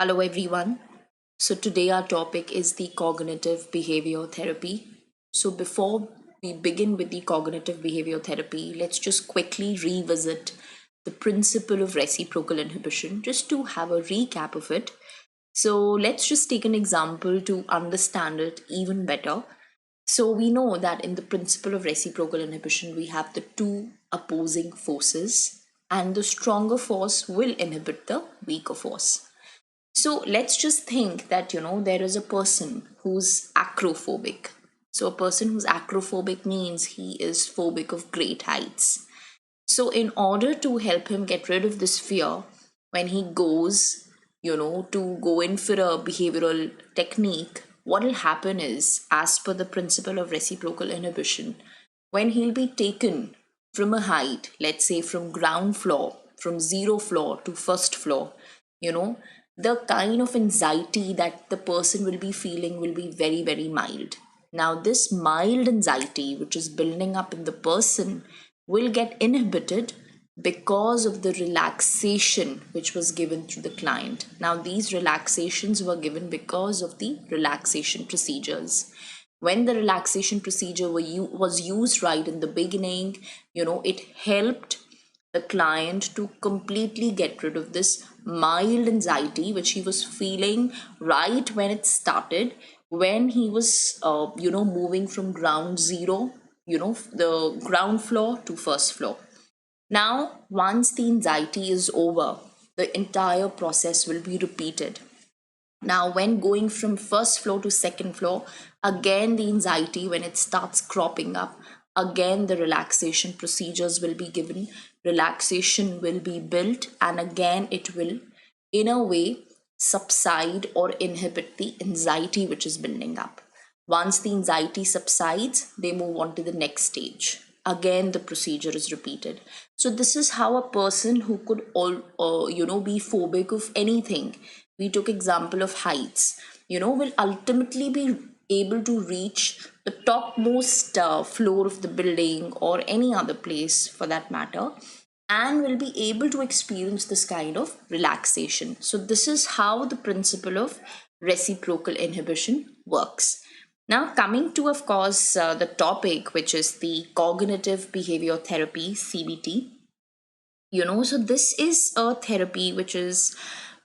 Hello, everyone. So, today our topic is the cognitive behavior therapy. So, before we begin with the cognitive behavior therapy, let's just quickly revisit the principle of reciprocal inhibition just to have a recap of it. So, let's just take an example to understand it even better. So, we know that in the principle of reciprocal inhibition, we have the two opposing forces, and the stronger force will inhibit the weaker force. So let's just think that there is a person who's acrophobic. So a person who's acrophobic means he is phobic of great heights. So in order to help him get rid of this fear, when he goes, to go in for a behavioral technique, what will happen is, as per the principle of reciprocal inhibition, when he'll be taken from a height, let's say from ground floor, from zero floor to first floor, you know, the kind of anxiety that the person will be feeling will be very, very mild. Now, this mild anxiety, which is building up in the person, will get inhibited because of the relaxation which was given to the client. Now, these relaxations were given because of the relaxation procedures. When the relaxation procedure was used right in the beginning, it helped the client to completely get rid of this mild anxiety which he was feeling right when it started, when he was moving from ground zero, the ground floor to first floor. Now once the anxiety is over, the entire process will be repeated. Now, when going from first floor to second floor, again the anxiety, when it starts cropping up, again the relaxation procedures will be given, relaxation will be built, and again it will, in a way, subside or inhibit the anxiety which is building up. Once the anxiety subsides, they move on to the next stage. Again, the procedure is repeated. So this is how a person who could be phobic of anything, we took example of heights, will ultimately be able to reach the topmost floor of the building or any other place for that matter, and will be able to experience this kind of relaxation. So this is how the principle of reciprocal inhibition works. Now, coming to, of course, the topic, which is the cognitive behavior therapy, CBT. So this is a therapy which is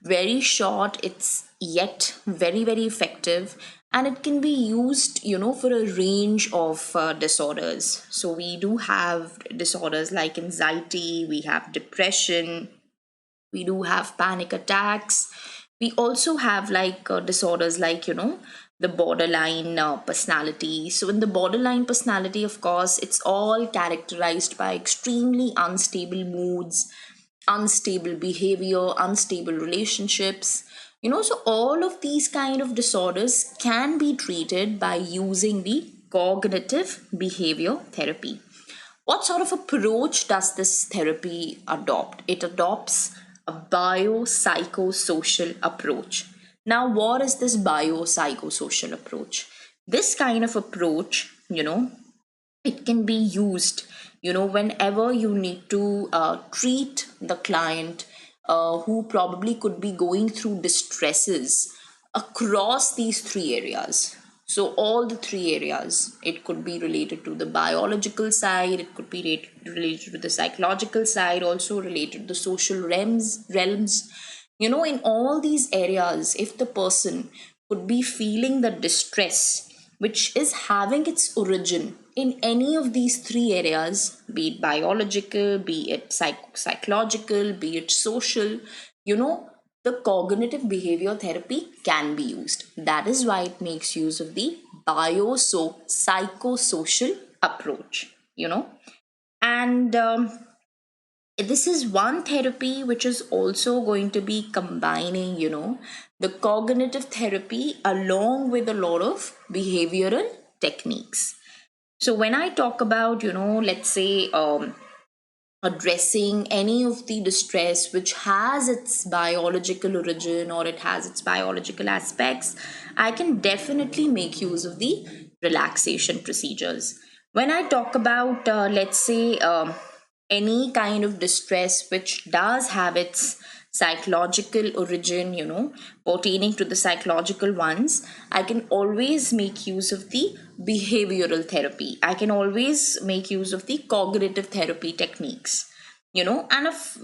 very short, it's yet very, very effective, and it can be used, for a range of disorders. So we do have disorders like anxiety, we have depression, we do have panic attacks. We also have like disorders like the borderline personality. So in the borderline personality, of course, it's all characterized by extremely unstable moods, unstable behavior, unstable relationships. So all of these kind of disorders can be treated by using the cognitive behavior therapy. What sort of approach does this therapy adopt? It adopts a biopsychosocial approach. Now, what is this biopsychosocial approach? This kind of approach, it can be used, whenever you need to treat the client who probably could be going through distresses across these three areas. So all the three areas, it could be related to the biological side, it could be related to the psychological side, also related to the social realms. In all these areas, if the person could be feeling the distress which is having its origin in any of these three areas, be it biological, be it psychological, be it social, the cognitive behavior therapy can be used. That is why it makes use of the psychosocial approach, and this is one therapy which is also going to be combining the cognitive therapy along with a lot of behavioral techniques. So when I talk about let's say addressing any of the distress which has its biological origin or it has its biological aspects, I can definitely make use of the relaxation procedures. When I talk about let's say any kind of distress which does have its psychological origin, pertaining to the psychological ones, I can always make use of the behavioral therapy. I can always make use of the cognitive therapy techniques, and if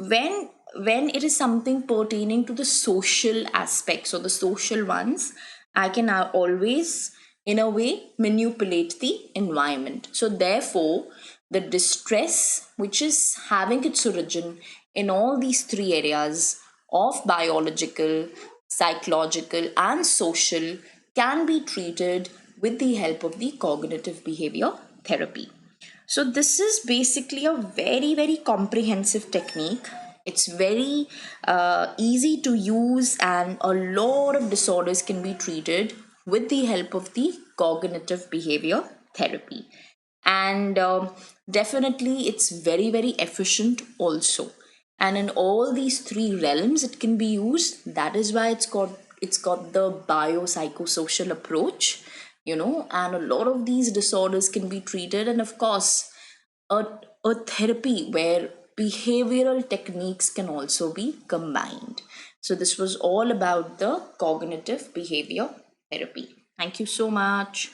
when it is something pertaining to the social aspects or the social ones, I can always, in a way, manipulate the environment. So therefore, the distress which is having its origin in all these three areas of biological, psychological and social can be treated with the help of the cognitive behavior therapy. So, this is basically a very, very comprehensive technique. It's very easy to use, and a lot of disorders can be treated with the help of the cognitive behavior therapy. And definitely, it's very, very efficient also. And in all these three realms, it can be used. That is why it's got the biopsychosocial approach, and a lot of these disorders can be treated. And of course, a, a therapy where behavioral techniques can also be combined. So, this was all about the cognitive behavior therapy. Thank you so much.